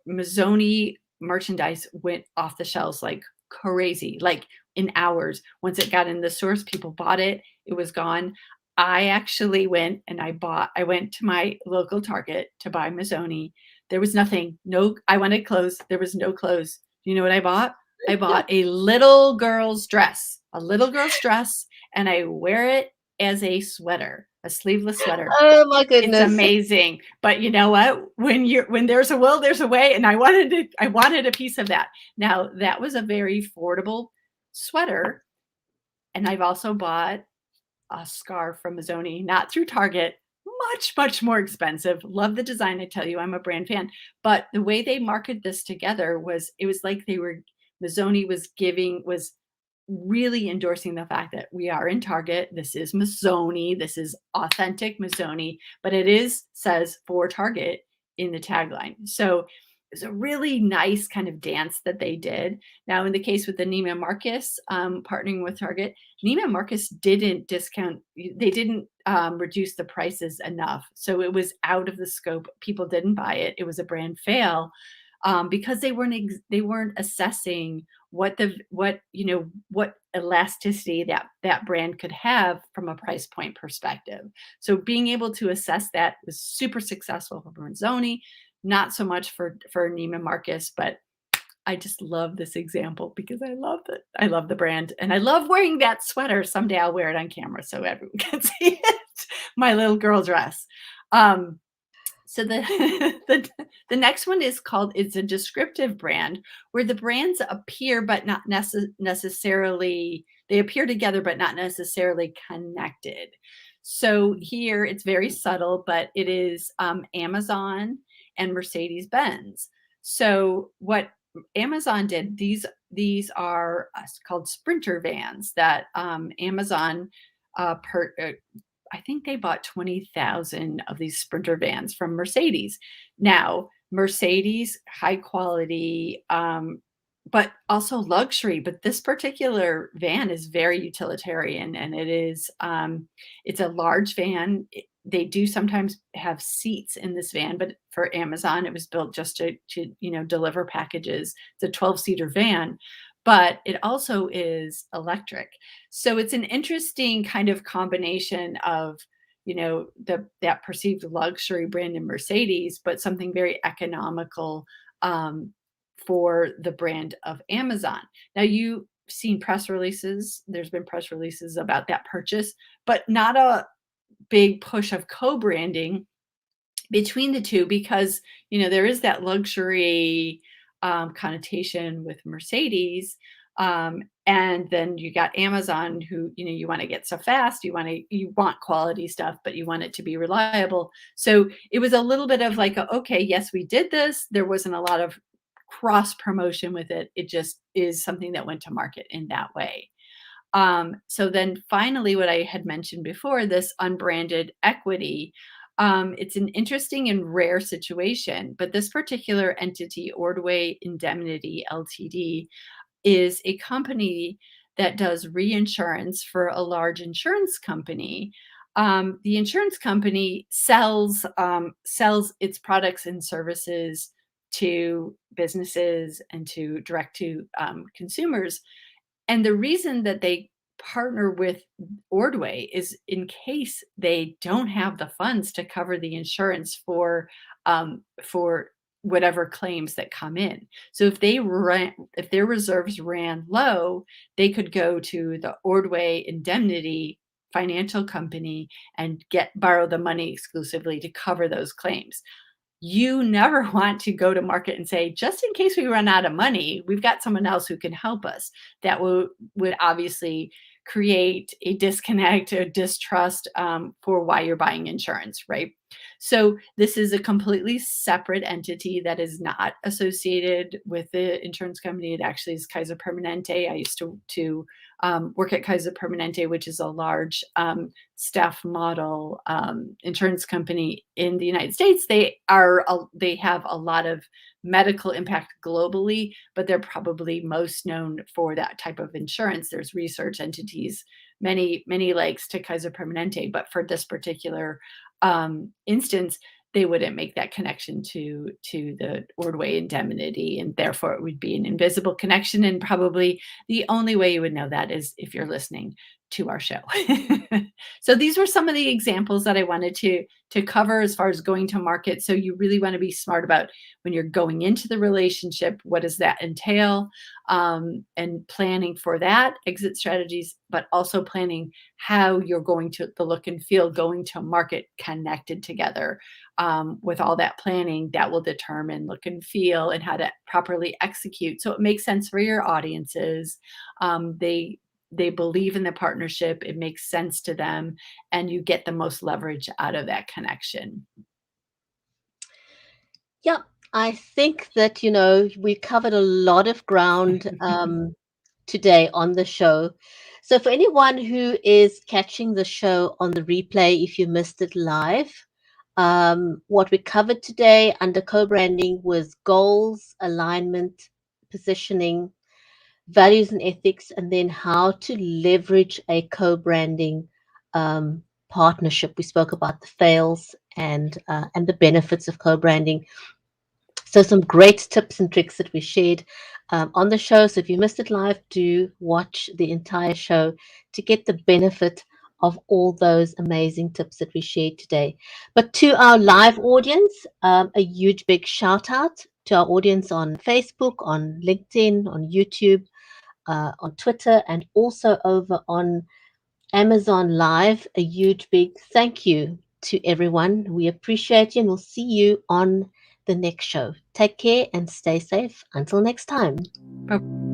Missoni merchandise went off the shelves like crazy, like in hours. Once it got in the stores, people bought it. It was gone. I actually went and I went to my local Target to buy Missoni. There was nothing. I wanted clothes. There was no clothes. You know what I bought? I bought a little girl's dress, and I wear it as a sweater, a sleeveless sweater. Oh my goodness. It's amazing. But you know what? When there's a will, there's a way. And I wanted a piece of that. Now, that was a very affordable sweater, and I've also bought a scarf from Mazzoni, not through Target, much, much more expensive. Love the design. I tell you, I'm a brand fan. But the way they marketed this together was, it was like Mazzoni was really endorsing the fact that we are in Target. This is Mazzoni. This is authentic Mazzoni, but says for Target in the tagline. So it's a really nice kind of dance that they did. Now, in the case with the Neiman Marcus partnering with Target, Neiman Marcus didn't discount, they didn't reduce the prices enough. So it was out of the scope. People didn't buy it. It was a brand fail because they weren't assessing what elasticity that brand could have from a price point perspective. So being able to assess that was super successful for Mazzoni, not so much for Neiman Marcus, but I just love this example because I love it. I love the brand and I love wearing that sweater. Someday I'll wear it on camera so everyone can see it. My little girl dress. So the next one is called, it's a descriptive brand where the brands appear, but not necessarily, they appear together, but not necessarily connected. So here it's very subtle, but it is Amazon and Mercedes-Benz. So what Amazon did, these are called Sprinter vans that Amazon I think they bought 20,000 of these Sprinter vans from Mercedes. Now, Mercedes, high quality, but also luxury. But this particular van is very utilitarian, and it's a large van. They do sometimes have seats in this van, but for Amazon, it was built just to deliver packages. It's a 12-seater van, but it also is electric. So it's an interesting kind of combination of, that perceived luxury brand in Mercedes, but something very economical for the brand of Amazon. Now, you've seen press releases. There's been press releases about that purchase, but not a big push of co-branding between the two because, there is that luxury connotation with Mercedes. And then you got Amazon who, you want to get stuff fast, you want quality stuff, but you want it to be reliable. So it was a little bit of like, okay, yes, we did this. There wasn't a lot of cross promotion with it. It just is something that went to market in that way. So then finally, what I had mentioned before, this unbranded equity, it's an interesting and rare situation, but this particular entity, Ordway Indemnity Ltd, is a company that does reinsurance for a large insurance company. The insurance company sells its products and services to businesses and to direct to consumers. And the reason that they partner with Ordway is in case they don't have the funds to cover the insurance for whatever claims that come in. So if their reserves ran low, they could go to the Ordway Indemnity financial company and borrow the money exclusively to cover those claims. You never want to go to market and say, just in case we run out of money, we've got someone else who can help us. That would obviously create a disconnect or distrust for why you're buying insurance, right? So this is a completely separate entity that is not associated with the insurance company. It actually is Kaiser Permanente. I used to work at Kaiser Permanente, which is a large staff model insurance company in the United States. They have a lot of medical impact globally, but they're probably most known for that type of insurance. There's research entities, many legs to Kaiser Permanente, but for this particular instance, they wouldn't make that connection to the Ordway Indemnity, and therefore it would be an invisible connection. And probably the only way you would know that is if you're listening to our show. So these were some of the examples that I wanted to cover as far as going to market. So you really want to be smart about when you're going into the relationship, what does that entail, and planning for that, exit strategies, but also planning how you're going to the look and feel, going to market connected together. With all that planning, that will determine look and feel and how to properly execute. So it makes sense for your audiences. They believe in the partnership. It makes sense to them, and you get the most leverage out of that connection. Yeah, I think that, we covered a lot of ground today on the show. So for anyone who is catching the show on the replay, if you missed it live, what we covered today under co-branding was goals, alignment, positioning, values and ethics, and then how to leverage a co-branding partnership. We spoke about the fails and the benefits of co-branding. So some great tips and tricks that we shared on the show. So if you missed it live, do watch the entire show to get the benefit of all those amazing tips that we shared today. But to our live audience, a huge big shout out to our audience on Facebook, on LinkedIn, on YouTube, on Twitter, and also over on Amazon Live. A huge big thank you to everyone. We appreciate you and we'll see you on the next show. Take care and stay safe. Until next time. Bye.